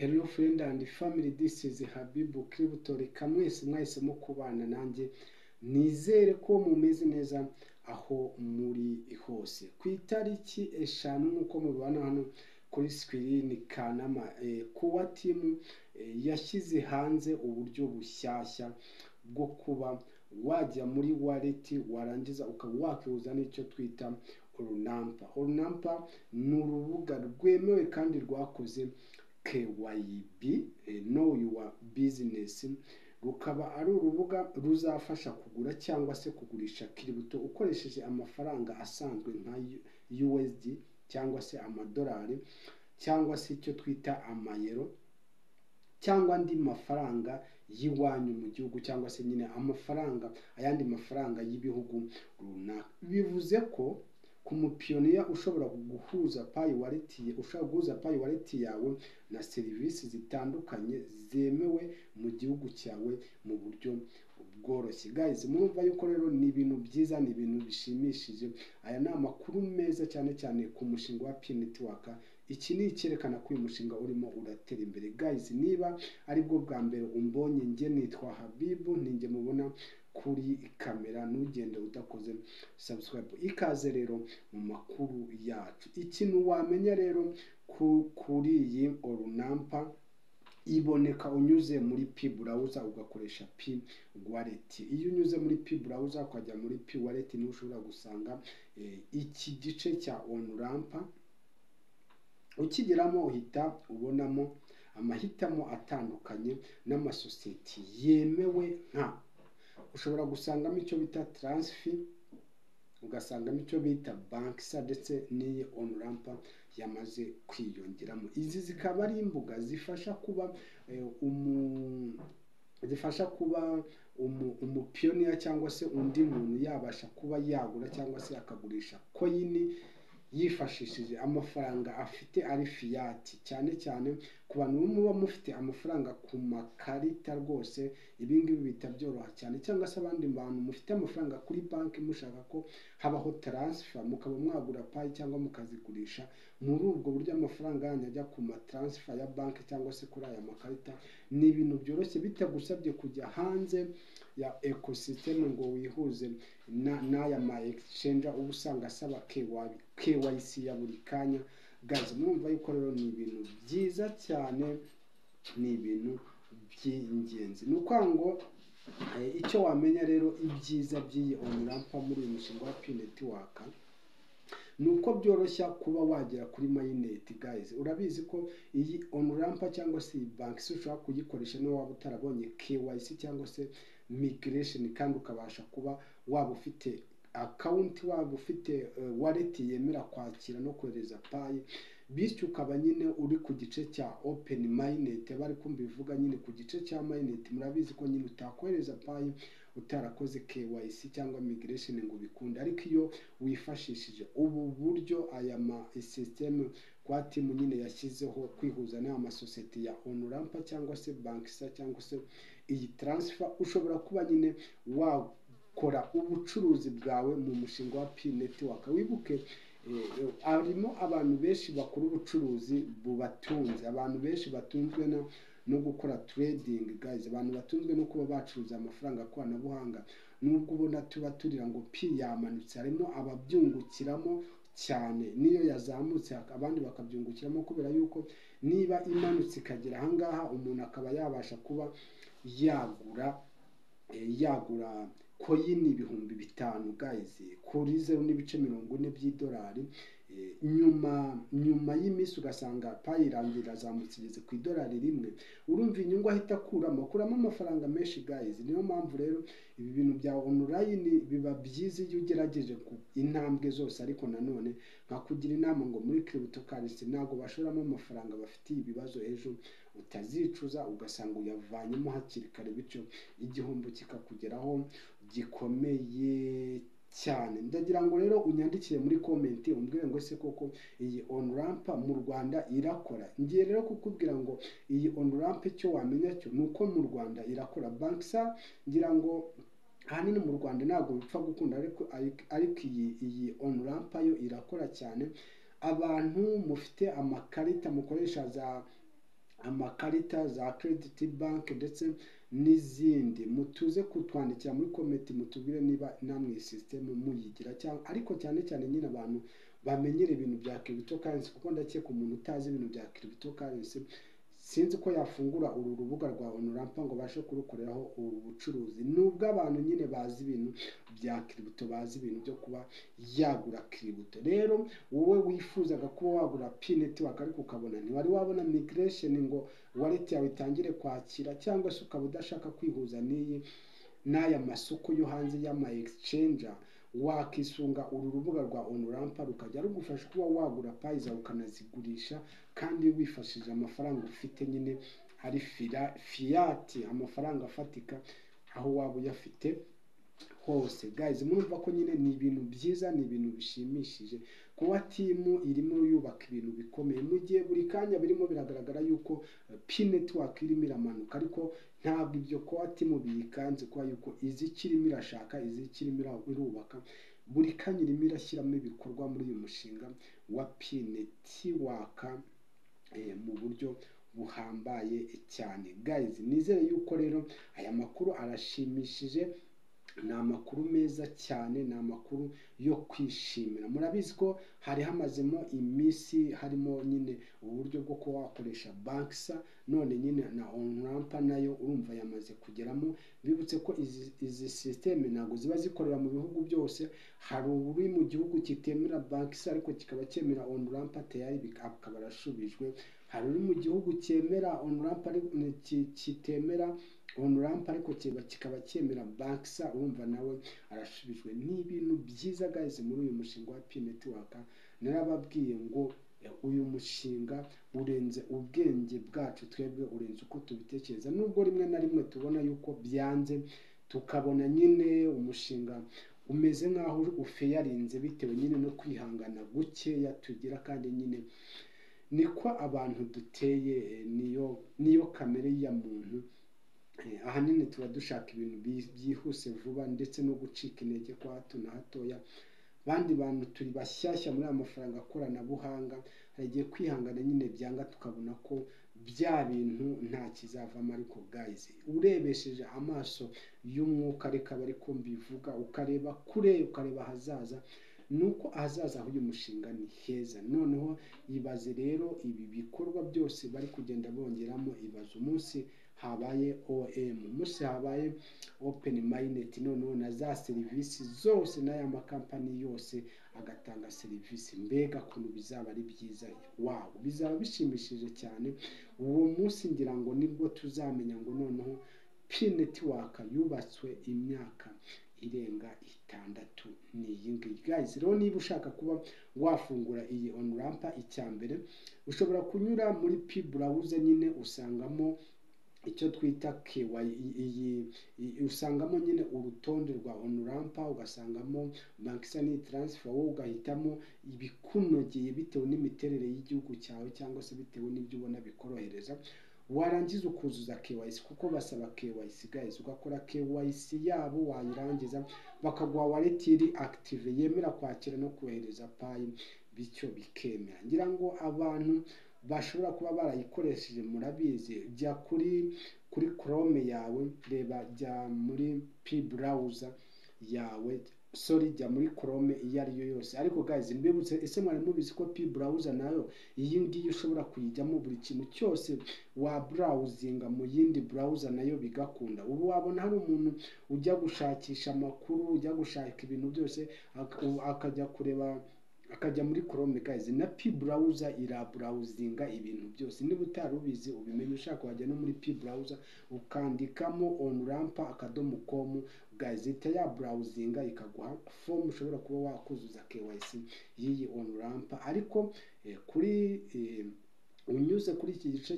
Hello friend and family, this is Habibu Crypto. Reka mwahisemo kubana nanjye, nizere ko mumeze neza aho muri hose. Ku itariki 5 nkuko mubibona hano kuri screen, Kanama kuwa team yashyize hanze uburyo bushyashya bwo kuba wajya muri wallet warangiza ukaba wakihuza n'icyo twita Runampa. Runampa ni urubuga rwemewe kandi rwakoze KYB, Know Your Business. Rukaba ari urubuga ruzafasha kugura cyangwa se kugurisha crypto ukoresheje amafaranga asanzwe nka USD cyangwa se amadolari cyangwa se icyo twita amayero cyangwa andi mafaranga yiwanyu mu gihugu cyangwa se nyine amafaranga ayandi mafaranga y'ibihugu runaka. Bivuze ko ku mupiyoniya ushobora guhuza Pi wallet yawe na serivisi zitandukanye zemewe mu gihugu cyawe mu buryo bworoshye. Guys, murumva yuko rero ni ibintu byiza, ni ibintu bishimishije. Aya ni amakuru meza cyane cyane ku mushinga wa Pi Network. Iki ni icyerekana ko uyu mushinga urimo uratera imbere. Guys, niba ari bwo bwa mbere umbonye, njye nitwa Habibu, ninjye mubona kuri kamera, nugende udakoze subscribe. Ikaze rero mu makuru yacu. Ikintu wamenya rero kuri iyi Runampa, iboneka unyuze muri Pi browser ugakoresha Pi wallet. Iyo unyuze muri Pi browser ukajya muri Pi wallet, ni ushobora gusanga iki gice cya Runampa. Ukigeramo uhita ubonamo amahitamo atandukanye n'amasosiyete yemewe nka, ushobora gusangamo icyo bita Transfer, ugasangamo icyo bita Banksa, ndetse n'iyi Runampa yamaze kwiyongeramo. Izi zikaba ari imbuga zifasha kuba umupiyoniya cyangwa se undi muntu yabasha kuba yagura cyangwa se akagurisha coin yifashishije amafaranga afite ari fiat, cyane cyane ku bantu muba mufite amafaranga ku makarita rwose. Ibingibi bita byoroha cyane, cyangwa se abandi bantu mufite amafaranga kuri banki mushaka ko habaho transfer, mukaba mwagura Pi cyangwa mukazigurisha muri ubwo buryo amafaranga yanyu ajya ku transfer ya banki cyangwa se kuri aya makarita. Ni ibintu byoroshye bitagusabye kujya hanze ya ecosystem ngo wihuze n'aya ma exchange uba usanga asaba KYC ya buri kanya. Guys, mwumva yuko rero ni ibintu byiza cyane, ni ibintu by'ingenzi. Ni uko ngo icyo wamenya rero ibyiza by'iyi Runampa muri uyu mushinga wa Pi Network, nuko byoroshya kuba wagera kuri mainnet. Guys, urabizi ko iyi Runampa cyangwa se bank ushobora kuyikoresha no waba utarabonye KYC cyangwa se migration, kandi ukabasha kuba waba ufite account, waba ufite wallet yemera kwakira no kohereza Pi, bityo ukaba nyine uri ku gice cya open mainnet. Bari kumbivuga nyine ku gice cya mainnet. Murabizi ko nyine utakohereza Pi utarakoze KYC cyangwa migration ngo bikunde, ariko iyo wifashishije ubu buryo aya ma system kwa team nyine yashyizeho kwihuza n'ama society ya Runampa cyangwa se Banksa cyangwa se iyi transfer, ushobora kuba nyine wakora ubucuruzi bwawe mu mushinga wa Pi Network. Wibuke harimo abantu benshi bakora ubucuruzi bubatunze, abantu benshi batunzwe no gukora trading. Guys, abantu batunzwe no kuba bacuruza amafaranga koranabuhanga. Nubwo ubona tuba turira ngo Pi yamanutse, harimo ababyungukiramo cyane. Niyo yazamutse abandi bakabyungukiramo, kubera yuko niba imanutse ikagera ahangaha, umuntu akaba yabasha kuba yagura coin ibihumbi 5 guys kuri 0.40 by'idolari. Nyuma y'iminsi ugasanga Pi irangira azamutse igeze ku idolari rimwe. Urumva inyungu ahita akuramo amafaranga menshi. Guys, niyo mpamvu rero ibi bintu bya online biba byiza iyo ugerageje ku intambwe zose, ariko nanone nkakugira inama ngo muri cryptocurrency ntago bashoramo amafaranga bafitiye ibibazo ejo utazicuza ugasanga uyavanyemo hakiri kare, bityo igihombo kikakugeraho gikomeye cyane. Ndagira ngo rero unyandikire muri comment umbwire ngo ese koko iyi Runampa mu Rwanda irakora. Ngiye rero kukubwira ngo iyi Runampa icyo wamenya cyo nuko mu Rwanda irakora. Banksa ngira ngo ahanini mu Rwanda ntabwo bipfa gukunda, ariko iyi Runampa yo irakora cyane. Abantu mufite amakarita mukoresha amakarita za credit bank ndetse n'izindi. Mutuze kutwandikira muri komenti mutubwire niba namwe iyi system muyigira, cyangwa ariko cyane cyane nyine abantu bamenyere ibintu bya cryptocurrency, kuko ndakeka umuntu utazi ibintu bya cryptocurrency sinzi ko yafungura uru rubuga rwa Onrampa ngo bashe kurukoreraho ubucuruzi. Nubwo abantu nyine bazi ibintu bya crypto, bazi ibintu byo kuba yagura crypto. Rero wowe wifuzaga kuba wagura P-Network ariko ukabona ntiwari wabona migration ngo wallet yawe itangire kwakira, cyangwa se ukaba udashaka kwihuza n'aya masoko yo hanze y'ama exchanger, wakisunga uru rubuga rwa Onrampa rukajya rugufasha kuba wagura payi zawe ukanazigurisha kandi wifashishije amafaranga ufite nyine ari fiat, amafaranga afatika aho waba uyafite hose. Guys, murumva ko nyine ni ibintu byiza, ni ibintu bishimishije kuba timu irimo yubaka ibintu bikomeye, mu gihe buri kanya birimo biragaragara yuko P-Network irimo iramanuka, ariko ntabwo ibyo kuba timu biyikanze, kuba yuko izikirimo irashaka, izikirimo irubaka, buri kanya irimo irashyiramo ibikorwa muri uyu mushinga wa P-Network mu buryo buhambaye cyane. Guys, nizere yuko rero aya makuru arashimishije, ni amakuru meza cyane, ni amakuru yo kwishimira. Murabizi ko hari hamazemo iminsi harimo nyine uburyo bwo kuba wakoresha Banksa, none nyine na Onrampa nayo urumva yamaze kugeramo. Bibutse ko izi system ntabwo ziba zikorera mu bihugu byose, hari uri mu gihugu kitemera Banksa ariko kikaba cyemera Onrampa tayari akaba arashubijwe, hari uri mu gihugu cyemera Onrampa kitemera Onrampa ariko kikaba cyemera Banksa, urumva nawe arashubijwe. Ni ibintu byiza guys muri uyu mushinga wa P-Network. Narababwiye ngo uyu mushinga urenze ubwenge bwacu twebwe, urenze uko tubitekereza, nubwo rimwe na rimwe tubona yuko byanze, tukabona nyine umushinga umeze nkaho ufeyarinze bitewe nyine no kwihangana gukeya tugira, kandi nyine niko abantu duteye, niyo kamere ya muntu. Ahanini tuba dushaka ibintu byihuse vuba ndetse no gucika intege kwa hato na hatoya. Bandi bantu turi bashyashya muri amafaranga akoranabuhanga, hagiye kwihangana nyine byanga, tukabona ko bya bintu nta kizavamo. Ariko guys, urebesheje amaso y'umwuka, reka bari ko mbivuga, ukareba kure, ukareba hazaza, nuko ahazaza h'uyu mushinga ni heza. Noneho ibaze rero ibi bikorwa byose bari kugenda bongeramo, ibaze umunsi habaye OM, umunsi habaye open mainnet, noneho na za serivisi zose n'aya makampani yose agatanga serivisi, mbega kuntu bizaba ari byiza. Wow, bizaba bishimishije cyane. Uwo munsi ngira ngo nibwo tuzamenya ngo noneho P-Network yubatswe imyaka irenga 6 n'iyi ngiyi. Guys, rero niba ushaka kuba wafungura iyi Onrampa, icyambere ushobora kunyura muri P-Browser, nyine usangamo icyo twita usangamo nyine urutonde rwa Onrampa, ugasangamo Banksa transfer, wowe ugahitamo ibikunogeye bitewe n'imiterere y'igihugu cyawe, cyangwa se bitewe n'ibyo ubona bikorohereza. Warangiza ukuzuza KYC, kuko basaba KYC guys, ugakora KYC yabo, wayirangiza bakaguha wallet iri active yemera kwakira no kohereza payi, bityo bikemera. Ngira ngo abantu bashobora kuba barayikoresheje murabizi, jya kuri Chrome yawe, reba, jya muri P-Browser yawe, jya muri Chrome iyo ari yo yose. Ariko guys, mbibutse, ese mwari mubizi ko P-Browser nayo iyi ngiyi ushobora kuyijyamo buri kintu cyose wa browsinga mu yindi browser nayo bigakunda. Ubu wabona hari umuntu ujya gushakisha amakuru, ujya gushaka ibintu byose, akajya kureba, akajya muri Chrome guys, na P-Browser irabrowsinga ibintu byose. Niba utarubizi ubimenye, ushaka wajya no muri P-Browser ukandikamo onrampa.com guys, ya browsinga ikaguha form ushobora kuba wakuzuza KYC y'iyi Onrampa. Ariko kuri unyuze kuri iki gice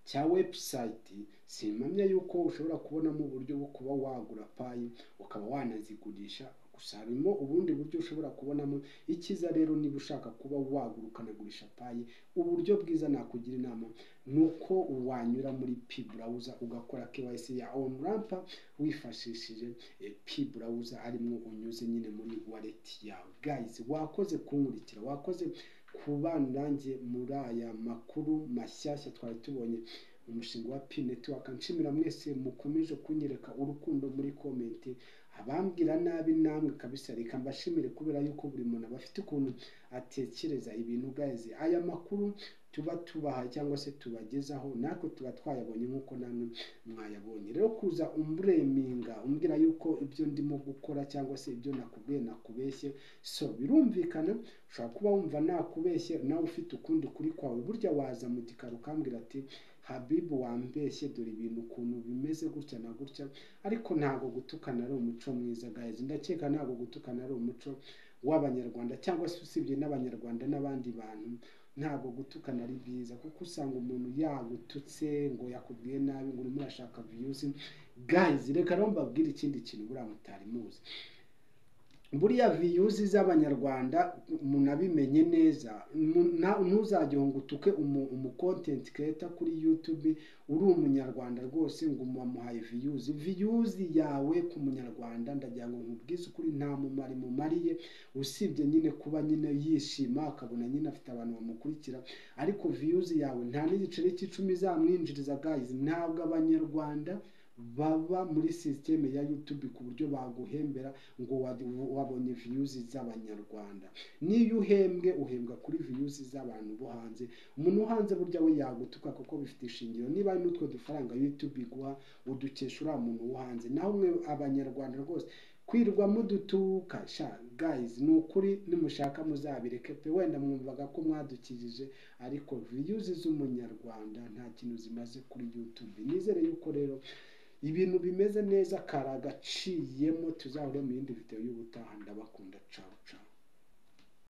cya website, simpamya yuko ushobora kubonamo uburyo bwo kuba wagura payi ukaba wanazigurisha, gusa harimo ubundi buryo ushobora kubonamo. Ikiza rero niba ushaka kuba wagura ukanagurisha payi, uburyo bwiza nakugira inama nuko wanyura muri P-Browser ugakora KYC ya Onrampa wifashishije P-Browser, arimo unyuze nyine muri wallet yawe. Guys, wakoze kunkurikira, wakoze kubana nanjye muri aya makuru mashyashya twari tubonye umushinga wa P Network. Nshimira mwese mukomeje kunyereka urukundo muri komenti, abambwira nabi namwe kabisa reka mbashimire, kubera yuko buri muntu aba afite ukuntu atekereza ibintu. Guys, aya makuru tuba tubaha cyangwa se tubagezaho natwe tuba twayabonye nk'uko namwe mwayabonye. Rero kuza umbureminga umbwira yuko ibyo ndimo gukora cyangwa se ibyo nakubwiye nakubeshye, so birumvikana ushobora kuba wumva nakubeshye nawe ufite ukundi kuri kwawe. Burya waza mu gikaro ukambwira ati Habibu wambeshye, dore ibintu ukuntu bimeze gutya na gutya. Ariko ntabwo gutukana ari umuco mwiza guys, ndakeka ntabwo gutukana ari umuco w'abanyarwanda, cyangwa se usibye n'abanyarwanda n'abandi bantu ntabwo gutukana ari byiza, kuko usanga umuntu yagututse ngo yakubwiye nabi ngo urimo urashaka views. Guys, reka rero mbabwire ikindi kintu buriya mutari muzi. Buriya views z'abanyarwanda munabimenye neza, ntuzajye ngo utuke umu content creator kuri YouTube uri umunyarwanda rwose ngo umuhaye views yawe ku munyarwanda. Ndagira ngo nkubwize ukuri nta mumari mumariye, usibye nyine kuba nyine yishima akabona nyine afite abantu bamukurikira, ariko views yawe nta n'igiceri cy'icumi zamwinjiriza. Guys, ntabwo abanyarwanda baba muri systeme ya YouTube ku buryo baguhembera ngo wabonye views z'abanyarwanda. Niyo uhembwa kuri views z'abantu bo hanze. Umuntu hanze burya we yagutuka kuko bifite ishingiro, niba ari n'utwo dufaranga YouTube iguha udukesha uriya muntu wo hanze. Naho mwe abanyarwanda rwose kwirwa mudutuka sha. Guys, ni ukuri nimushaka muzabireke pe, wenda mwumvaga ko mwadukijije, ariko views z'umunyarwanda nta kintu zimaze kuri YouTube. Nizere yuko rero ibintu bimeze neza karagaciyemo. Tuzahure mu yindi video y'ubutaha. Ndabakunda, ciao ciao.